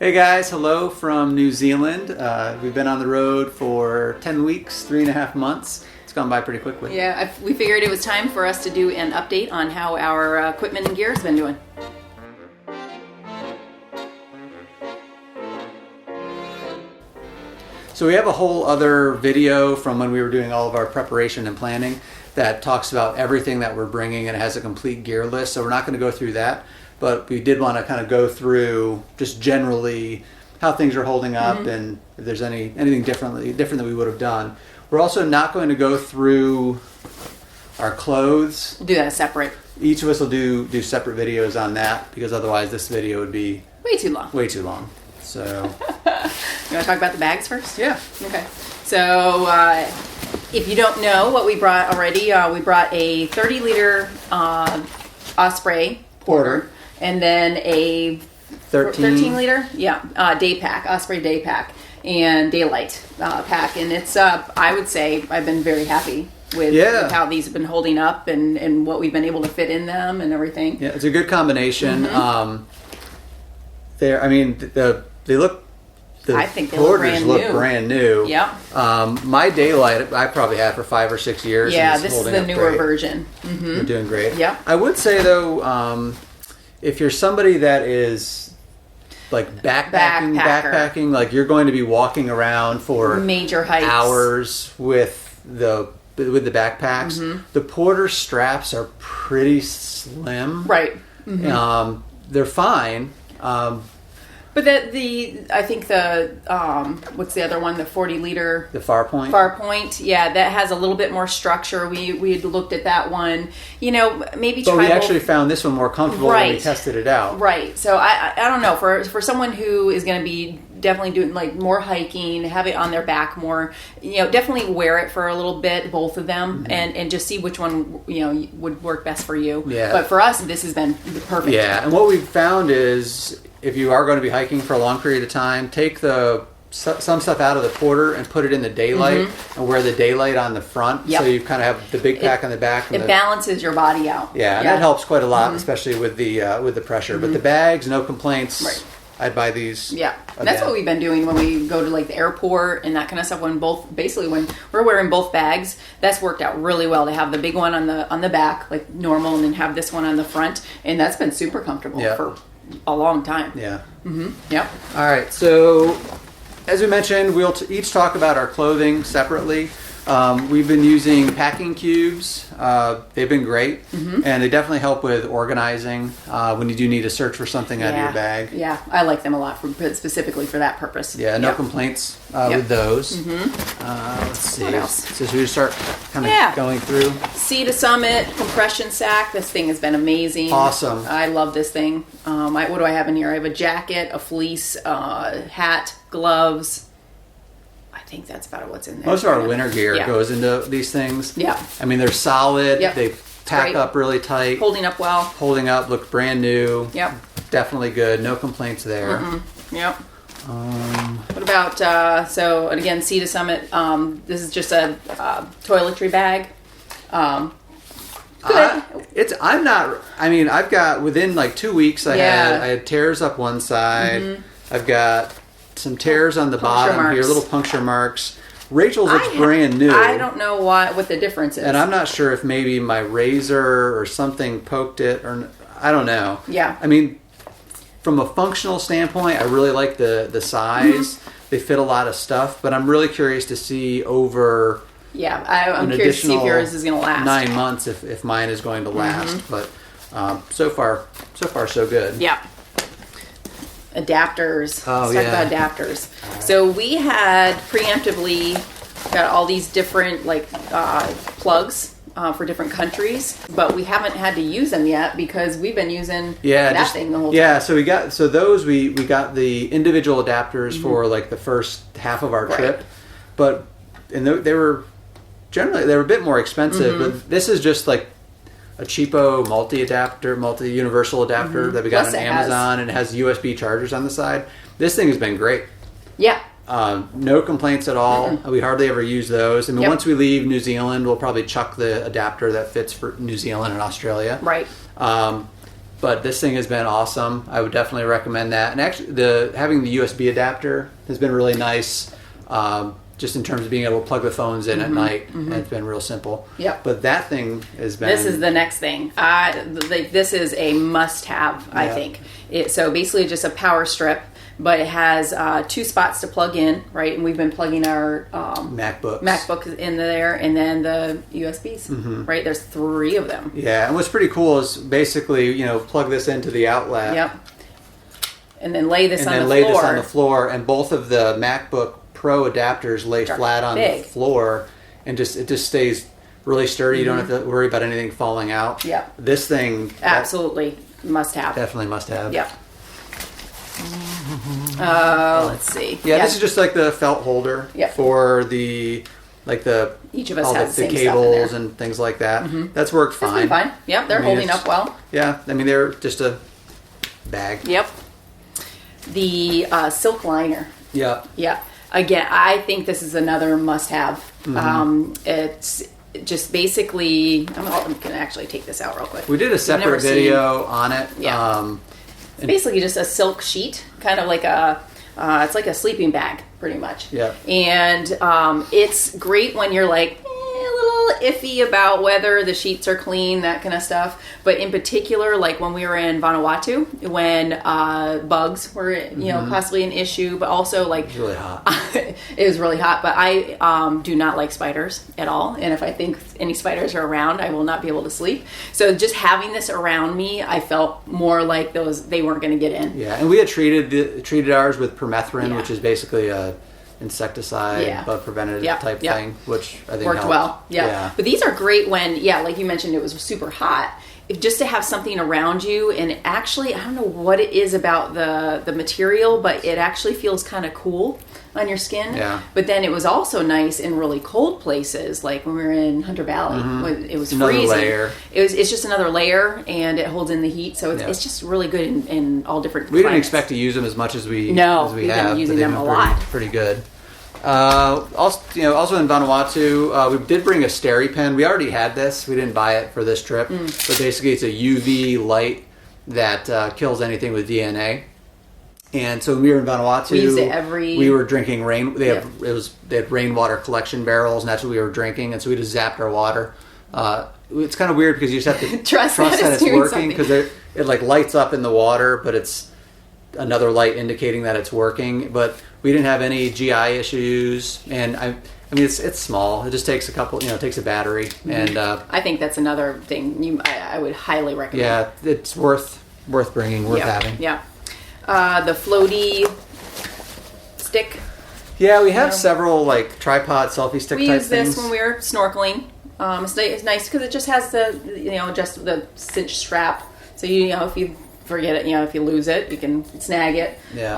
Hey guys, hello from New Zealand. We've been on the road for 10 weeks, 3.5 months. It's gone by pretty quickly. Yeah, we figured it was time for us to do an update on how our equipment and gear has been doing. So we have a whole other video from when we were doing all of our preparation and planning that talks about everything that we're bringing, and it has a complete gear list. So we're not going to go through that, but we did want to kind of go through just generally how things are holding up and if there's anything different that we would have done. We're also not going to go through our clothes. We'll do that separate. Each of us will do separate videos on that, because otherwise this video would be Way too long. way too long. So You want to talk about the bags first? yeah. Okay. So if you don't know what we brought already, we brought a 30-liter Osprey Porter, and then a 13-liter, day pack, Osprey day pack, and Daylite pack. And it's, I would say, I've been very happy with how these have been holding up and what we've been able to fit in them and everything. Yeah, it's a good combination. They look. I think they look Porters brand look new. brand new. Yep. My Daylite I probably had for 5 or 6 years. Yeah, and it's this is holding the up newer great. version. They're doing great. Yep. I would say though, if you're somebody that is like backpacking, like you're going to be walking around for Major hikes. hours with the backpacks. The Porter straps are pretty slim. Right. They're fine. But I think the what's the other one? The 40-liter The Farpoint. Farpoint, yeah, that has a little bit more structure. We had looked at that one. You know, maybe But try we both. actually found this one more comfortable when we Right. tested it out. Right. So I don't know, for someone who is going to be definitely doing like more hiking, have it on their back more, definitely wear it for a little bit, both of them, and just see which one would work best for you. Yeah. But for us, this has been perfect. Yeah, and what we've found is if you are going to be hiking for a long period of time, take some stuff out of the Porter and put it in the Daylite and wear the Daylite on the front. Yep. So you kind of have the big pack on the back. And It balances your body out. Yeah, and that helps quite a lot, especially with the pressure. But the bags, no complaints. Right. I'd buy these. Yeah, and that's what we've been doing when we go to like the airport and that kind of stuff. When we're wearing both bags, that's worked out really well to have the big one on the back like normal, and then have this one on the front, and that's been super comfortable for a long time. Yeah. Yep. All right, so as we mentioned, we'll each talk about our clothing separately. We've been using packing cubes. They've been great, and they definitely help with organizing when you do need to search for something out of your bag. Yeah, I like them a lot specifically for that purpose. Yeah, no complaints with those. Let's see. What else? So should we start kind of going through? Sea to Summit compression sack. This thing has been amazing. Awesome. I love this thing. What do I have in here? I have a jacket, a fleece, hat, gloves. I think that's about what's in there. Most of our winter gear goes into these things. Yeah. I mean, they're solid. Yep. They pack up really tight. Holding up well. Holding up, look brand new. Yep. Definitely good. No complaints there. Yep. What about, so again, Sea to Summit, this is just a toiletry bag. Good. I've got, within like 2 weeks, I had tears up one side. I've got some tears on the bottom here, little puncture marks. Rachel's looks brand new. I don't know what the difference is. And I'm not sure if maybe my razor or something poked it, or I don't know. Yeah. I mean, from a functional standpoint, I really like the size. They fit a lot of stuff, but I'm really curious to see over I'm curious to see if yours is going to last. 9 months if mine is going to last. But so far so good. Yeah. Adapters. Oh, Let's talk about adapters. Right. So we had preemptively got all these different plugs for different countries, but we haven't had to use them yet because we've been using that thing the whole time. Yeah, so we got we got the individual adapters for like the first half of our trip, but they were a bit more expensive. But this is just like a cheapo multi-universal adapter that we got on Amazon, and it has USB chargers on the side. This thing has been great. Yeah. No complaints at all. We hardly ever use those. I mean, once we leave New Zealand, we'll probably chuck the adapter that fits for New Zealand and Australia. Right. But this thing has been awesome. I would definitely recommend that. And actually, having the USB adapter has been really nice, just in terms of being able to plug the phones in at night. And it's been real simple. Yep. But that thing has been... This is the next thing. This is a must-have, I think. So basically just a power strip, but it has 2 spots to plug in, right? And we've been plugging our MacBook in there, and then the USBs, right? There's 3 of them. Yeah, and what's pretty cool is basically, plug this into the outlet. Yep. And then lay this on the floor. And both of the MacBook Pro adapters lay flat on the floor, and it just stays really sturdy. You don't have to worry about anything falling out. Yep. This thing... Absolutely must have. Definitely must have. Yep. Let's see. Yeah, this is just like the felt holder for each of us all has the cables and things like that. That's worked fine. It's been fine. Yep, they're holding up well. Yeah, I mean they're just a bag. Yep. The silk liner. Yeah. Yeah. Again, I think this is another must-have. It's just basically. I'm gonna actually take this out real quick. We did a separate video on it. Yeah. It's basically just a silk sheet, kind of like it's like a sleeping bag, pretty much. Yeah. And it's great when you're like a little iffy about whether the sheets are clean, that kind of stuff. But in particular, like when we were in Vanuatu, when bugs were, possibly an issue, but also like... It was really hot. It was really hot, but I do not like spiders at all. And if I think any spiders are around, I will not be able to sleep. So just having this around me, I felt more like they weren't going to get in. Yeah, and we had treated ours with permethrin, which is basically a insecticide, bug preventative type thing, which I think worked helped. well. Yeah. But these are great when, like you mentioned, it was super hot. Just to have something around you, and actually, I don't know what it is about the material, but it actually feels kind of cool on your skin. Yeah. But then it was also nice in really cold places, like when we were in Hunter Valley. When it was another freezing. Layer. It's just another layer, and it holds in the heat, so it's just really good in all different We climates. didn't expect to use them as much as we we've been using them a lot. Pretty good. Also in Vanuatu, we did bring a Steri pen. We already had this. We didn't buy it for this trip, but basically it's a UV light that kills anything with DNA. And so when we were in Vanuatu, we used it we were drinking rain. They had rainwater collection barrels, and that's what we were drinking. And so we just zapped our water. It's kind of weird because you just have to trust that it's working, because it like lights up in the water, but it's another light indicating that it's working. But we didn't have any GI issues, and I mean it's small. It just takes a couple, it takes a battery, and I think that's another thing I would highly recommend. Yeah, it's worth bringing, worth having. Yeah. The floaty stick. Yeah, we have several like tripod selfie stick we type use this things. when we were snorkeling. It's nice because it just has just the cinch strap. So if you forget it, if you lose it, you can snag it. Yeah.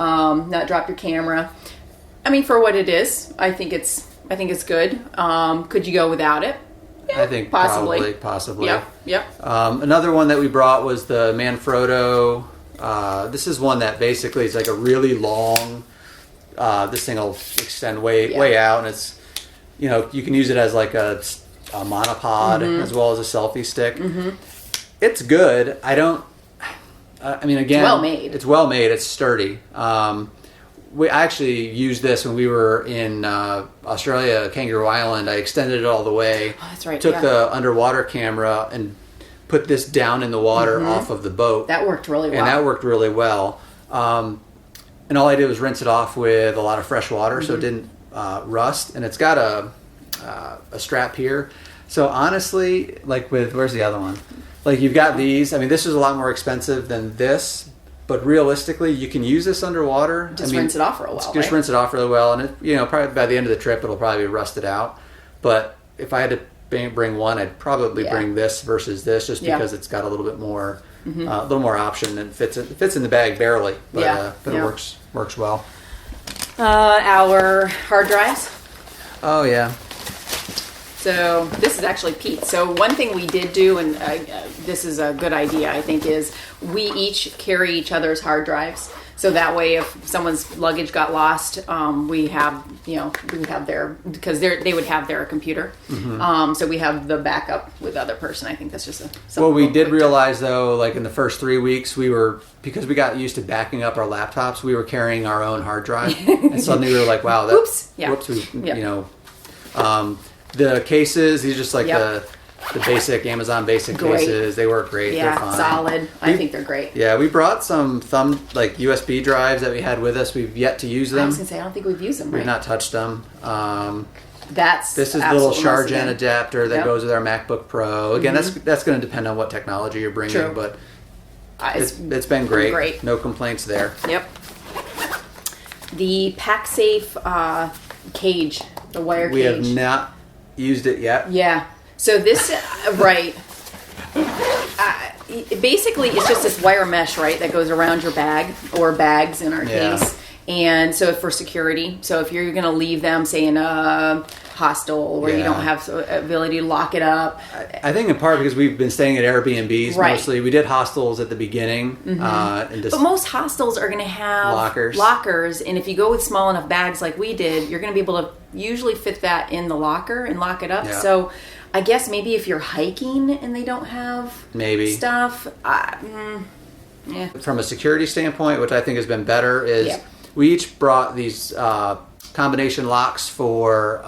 Not drop your camera. I mean, for what it is, I think it's good. Could you go without it? Yeah, I think possibly. Yep. Another one that we brought was the Manfrotto. This is one that basically is like a really long. This thing will extend way out, and it's you can use it as like a monopod as well as a selfie stick. It's good. I mean, again, it's well made. It's sturdy. I actually used this when we were in Australia, Kangaroo Island. I extended it all the way. Oh, that's right. Took the underwater camera and put this down in the water off of the boat. That worked really well. And that worked really well. And all I did was rinse it off with a lot of fresh water so it didn't rust. And it's got a strap here. So honestly, like where's the other one? Like you've got these. I mean, this is a lot more expensive than this, but realistically, you can use this underwater. Just rinse it off for a while. Just rinse it off really well, and it, probably by the end of the trip, it'll probably be rusted out. But if I had to bring one, I'd probably bring this versus this, just because it's got a little bit more, a little more option, and it fits in the bag barely, but it works well. Our hard drives. Oh yeah. So this is actually Pete. So one thing we did do, and this is a good idea, I think, is we each carry each other's hard drives. So that way, if someone's luggage got lost, we have their, because they would have their computer. So we have the backup with the other person. I think that's just well, we did realize though, like in the first 3 weeks, because we got used to backing up our laptops, we were carrying our own hard drive, and suddenly we were like, wow, whoops, the cases, these are just like the basic Amazon basic cases. They work great. Yeah, they're fine. solid. I think they're great. Yeah, we brought some USB drives that we had with us. We've yet to use them. I was gonna say, I don't think we've used them. We've not touched them. This is the little Chargen adapter that goes with our MacBook Pro. Again, that's going to depend on what technology you're bringing, but it's been great. No complaints there. Yep. The PackSafe cage, the wire cage. We have not used it yet. Yeah. So this, basically it's just this wire mesh, right, that goes around your bag, or bags in our case. And so for security, so if you're going to leave them, say, in a hostel where you don't have the ability to lock it up. I think in part because we've been staying at Airbnbs mostly. We did hostels at the beginning. But most hostels are going to have lockers. And if you go with small enough bags like we did, you're going to be able to usually fit that in the locker and lock it up. Yeah. So I guess maybe if you're hiking and they don't have stuff. From a security standpoint, which I think has been better, is we each brought these combination locks for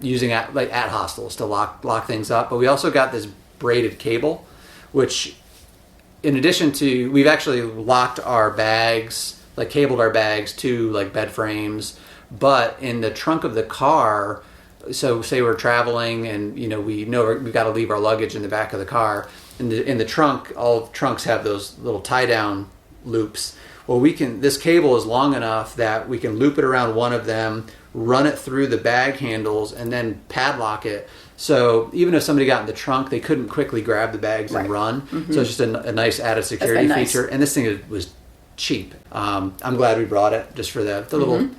using at hostels to lock things up. But we also got this braided cable, which in addition to, we've actually locked our bags, like cabled our bags to like bed frames. But in the trunk of the car, so say we're traveling and we know we've got to leave our luggage in the back of the car. In the trunk, all trunks have those little tie down loops. Well, this cable is long enough that we can loop it around one of them, run it through the bag handles, and then padlock it. So even if somebody got in the trunk, they couldn't quickly grab the bags and run. So it's just a nice added security feature. And this thing was cheap. I'm glad we brought it just for the little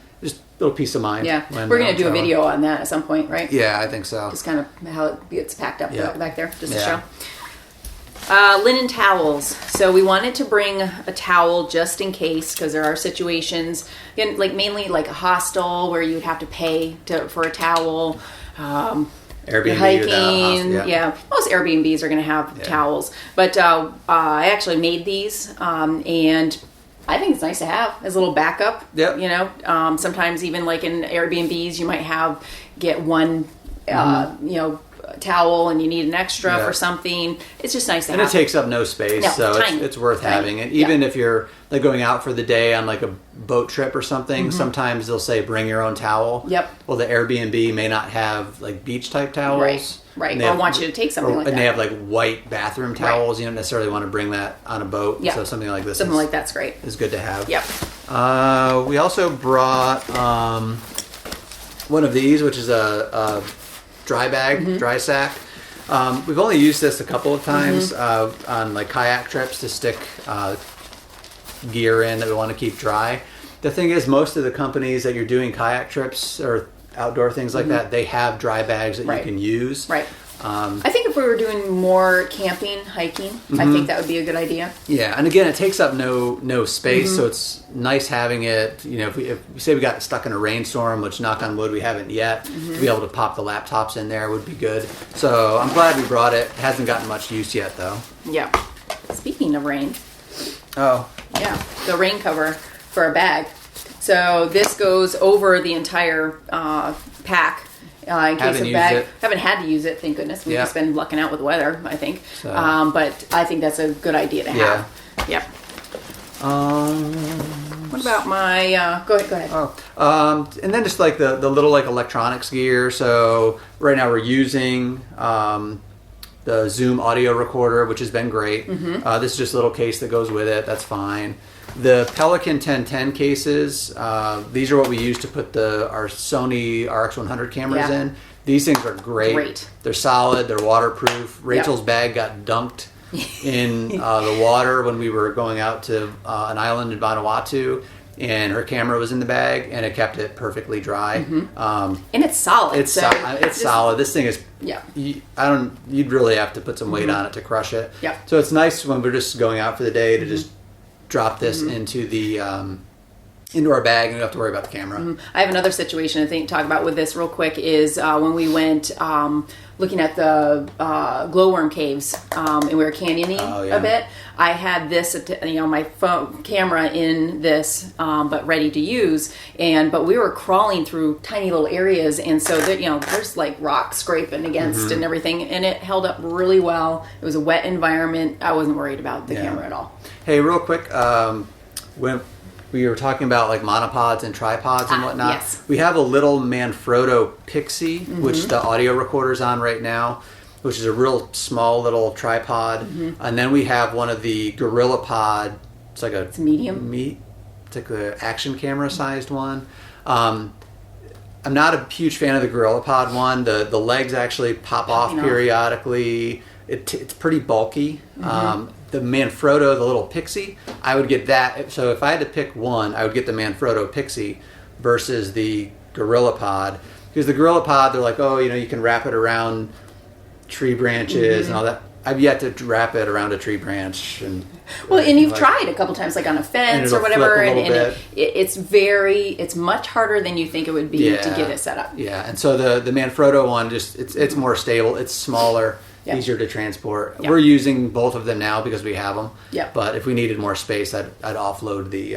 peace of mind. Yeah, we're going to do a video on that at some point, right? Yeah, I think so. Just kind of how it gets packed up back there, just to show. Linen towels. So we wanted to bring a towel just in case, because there are situations, again, like mainly like a hostel where you would have to pay for a towel. Airbnb, hiking, most Airbnbs are going to have towels. But I actually made these, and I think it's nice to have as a little backup. Yep. Sometimes even like in Airbnbs, you might get one, towel and you need an extra for something. It's just nice to have. And it takes up no space, so it's worth having it. Even if you're like going out for the day on like a boat trip or something, sometimes they'll say bring your own towel. Yep. Well, the Airbnb may not have like beach type towels. Right. Or want you to take something like that. And they have like white bathroom towels. You don't necessarily want to bring that on a boat. Yep. So something like this like that's great. Is good to have. Yep. We also brought one of these, which is a dry bag, dry sack. We've only used this a couple of times on like kayak trips to stick gear in that we want to keep dry. The thing is, most of the companies that you're doing kayak trips or outdoor things like that, they have dry bags that you can use. Right. I think if we were doing more camping, hiking, I think that would be a good idea. Yeah, and again, it takes up no space, so it's nice having it. If we say we got stuck in a rainstorm, which knock on wood we haven't yet, to be able to pop the laptops in there would be good. So I'm glad we brought it. It hasn't gotten much use yet, though. Yeah. Speaking of rain. Oh. Yeah, the rain cover for a bag. So this goes over the entire pack. In case of bag, haven't had to use it, thank goodness. We've just been lucking out with weather, I think. So. But I think that's a good idea to have. Yep. What about my? Go ahead. Oh, and then just like the little like electronics gear. So right now we're using the Zoom audio recorder, which has been great. This is just a little case that goes with it. That's fine. The Pelican 1010 cases, these are what we use to put our Sony RX100 cameras in. These things are great. They're solid. They're waterproof. Rachel's bag got dunked in the water when we were going out to an island in Vanuatu, and her camera was in the bag, and it kept it perfectly dry. And it's solid. It's solid. This thing is. You'd really have to put some weight on it to crush it. So it's nice when we're just going out for the day to just drop this into our bag, and you don't have to worry about the camera. I have another situation I think to talk about with this real quick is when we went looking at the glowworm caves and we were canyoning a bit. I had this, my phone camera in this, but ready to use, but we were crawling through tiny little areas, and so that there's like rocks scraping against and everything, and it held up really well. It was a wet environment. I wasn't worried about the camera at all. Hey, real quick, when we were talking about like monopods and tripods and whatnot. Yes. We have a little Manfrotto Pixie, which the audio recorder's on right now, which is a real small little tripod. And then we have one of the GorillaPod. It's medium. It's like the action camera sized one. I'm not a huge fan of the GorillaPod one. The legs actually pop off periodically. It's pretty bulky. The Manfrotto, the little Pixie, I would get that. So if I had to pick one, I would get the Manfrotto Pixie versus the GorillaPod. Because the GorillaPod, they're like, you can wrap it around tree branches and all that. I've yet to wrap it around a tree branch. And you've tried a couple times, like on a fence or whatever, and it's much harder than you think it would be to get it set up. Yeah, and so the Manfrotto one, it's more stable, it's smaller. Yep. Easier to transport. Yep. We're using both of them now because we have them. Yep. But if we needed more space, I'd offload the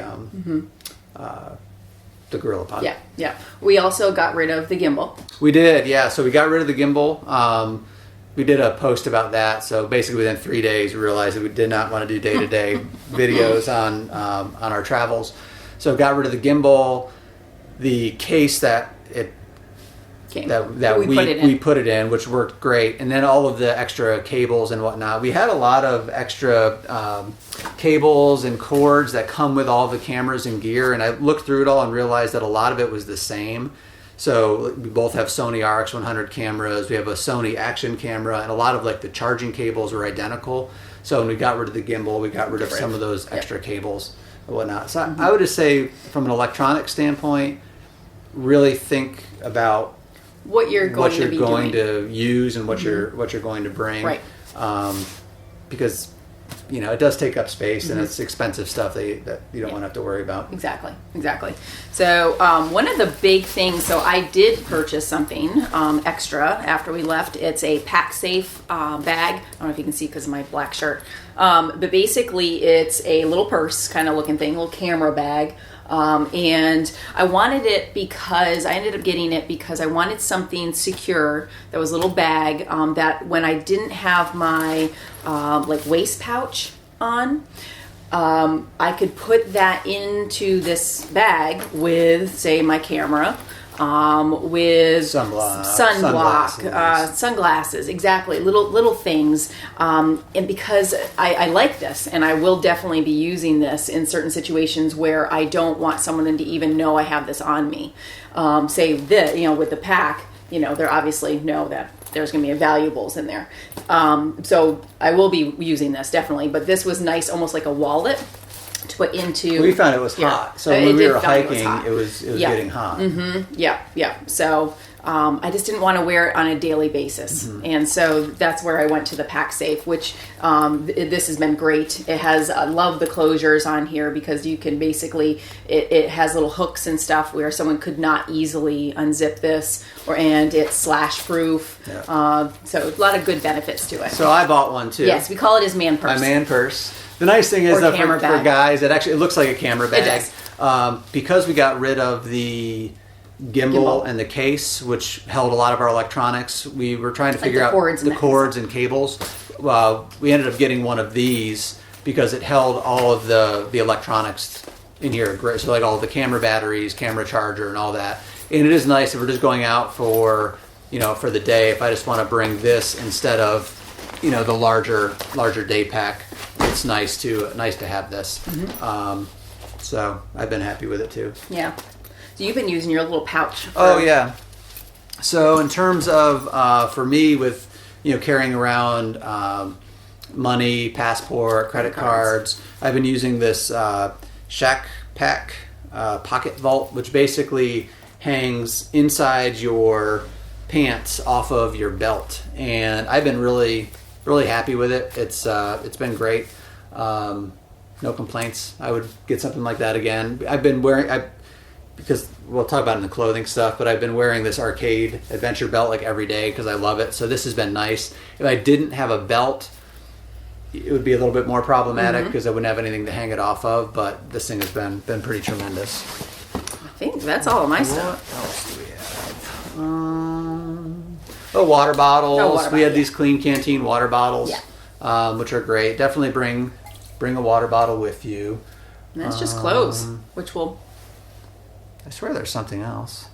GorillaPod. Yeah, yeah. We also got rid of the gimbal. We did, yeah. So we got rid of the gimbal. We did a post about that. So basically, within 3 days, we realized that we did not want to do day-to-day videos on our travels. So got rid of the gimbal, the case that we put it in, which worked great, and then all of the extra cables and whatnot. We had a lot of extra cables and cords that come with all the cameras and gear, and I looked through it all and realized that a lot of it was the same. So we both have Sony RX100 cameras, we have a Sony action camera, and a lot of like the charging cables were identical. So when we got rid of the gimbal, we got rid of some of those extra cables and whatnot. So I would just say, from an electronic standpoint, really think about what you're going to use and what you're going to bring, right? Because it does take up space and it's expensive stuff that you don't want to have to worry about. Exactly. So one of the big things, so I did purchase something extra after we left. It's a pack safe bag. I don't know if you can see because of my black shirt, but basically it's a little purse kind of looking thing, little camera bag. And I wanted it because I ended up getting it because I wanted something secure that was a little bag that when I didn't have my waist pouch on, I could put that into this bag with, say, my camera, with sunglasses, exactly, little things, and because I like this, and I will definitely be using this in certain situations where I don't want someone to even know I have this on me. Say that with the pack, they obviously know that there's going to be valuables in there, so I will be using this definitely. But this was nice, almost like a wallet to put into. We found it was hot. So when we were hiking, it was getting hot. Yeah. So I just didn't want to wear it on a daily basis, and so that's where I went to the pack safe, which this has been great. It has I love the closures on here because you can basically it has little hooks and stuff where someone could not easily unzip this, and it's slash proof. Yeah. So a lot of good benefits to it. So I bought one too. Yes, we call it his man purse. My man purse. The nice thing is that for guys, it looks like a camera bag. It does. Because we got rid of the gimbal and the case, which held a lot of our electronics, we were trying to figure out the cords and cables. We ended up getting one of these because it held all of the electronics in here. So like all the camera batteries, camera charger, and all that. And it is nice if we're just going out for the day. If I just want to bring this instead of the larger day pack, it's nice to have this. So I've been happy with it too. Yeah. So you've been using your little pouch. Oh yeah. So in terms of for me with carrying around money, passport, credit cards, I've been using this Shack Pack pocket vault, which basically hangs inside your pants off of your belt, and I've been really happy with it. It's been great. no complaints. I would get something like that again. I've been wearing, because we'll talk about it in the clothing stuff, but I've been wearing this Arcade adventure belt like every day because I love it. So this has been nice. If I didn't have a belt, it would be a little bit more problematic because I wouldn't have anything to hang it off of. But this thing has been pretty tremendous. I think that's all of my stuff. What else do we have? Water bottles. We had these Clean Canteen water bottles, which are great. Definitely bring a water bottle with you. And that's just clothes, which will... I swear there's something else.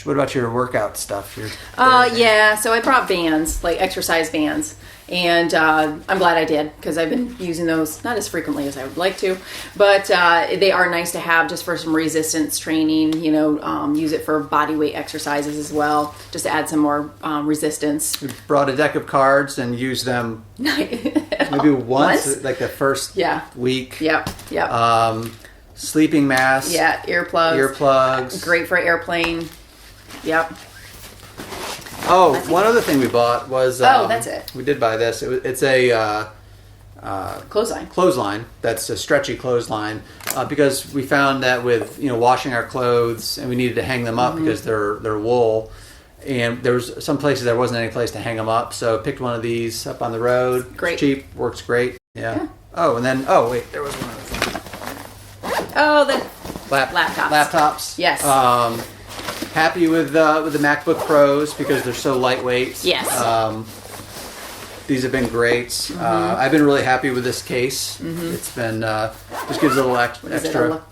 What about your workout stuff? Yeah, so I brought bands, like exercise bands. And I'm glad I did, because I've been using those not as frequently as I would like to. But they are nice to have just for some resistance training, use it for body weight exercises as well, just to add some more resistance. We brought a deck of cards and used them maybe once? Like the first week. Yep. Sleeping masks. Yeah, earplugs. Great for airplane. Yep. Oh, one other thing we bought was... that's it. We did buy this. It's a... clothesline. Clothesline. That's a stretchy clothesline. Because we found that with, washing our clothes, and we needed to hang them up because they're wool. And there was some places there wasn't any place to hang them up. So picked one of these up on the road. Great. It's cheap. Works great. Yeah. Oh, and then... Oh, wait. There was one other thing. Oh, the laptops. Yes. Happy with the Macbook Pros because they're so lightweight. Yes. These have been great. I've been really happy with this case. It's been just gives a little extra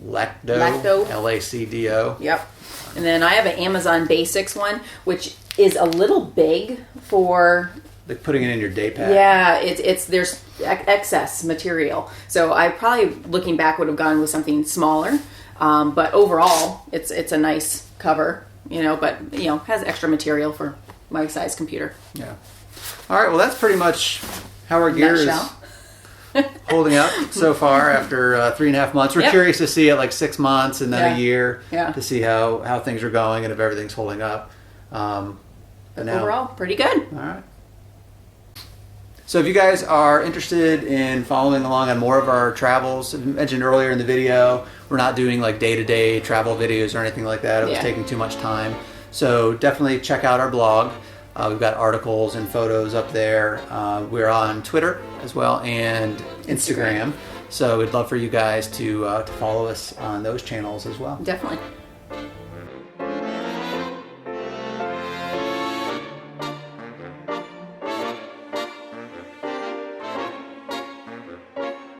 lacdo. LACDO. Yep. And then I have an Amazon Basics one, which is a little big for... Like putting it in your day pack. Yeah, there's excess material. So I probably, looking back, would have gone with something smaller. But overall, it's a nice cover, but has extra material for my size computer. Yeah. All right. Well, that's pretty much how our gear is holding up so far after 3.5 months. We're curious to see it like 6 months and then a year to see how things are going and if everything's holding up. But overall, pretty good. All right. So if you guys are interested in following along on more of our travels, as mentioned earlier in the video, we're not doing like day-to-day travel videos or anything like that. It was taking too much time. So definitely check out our blog. We've got articles and photos up there. We're on Twitter as well and Instagram. So we'd love for you guys to follow us on those channels as well. Definitely.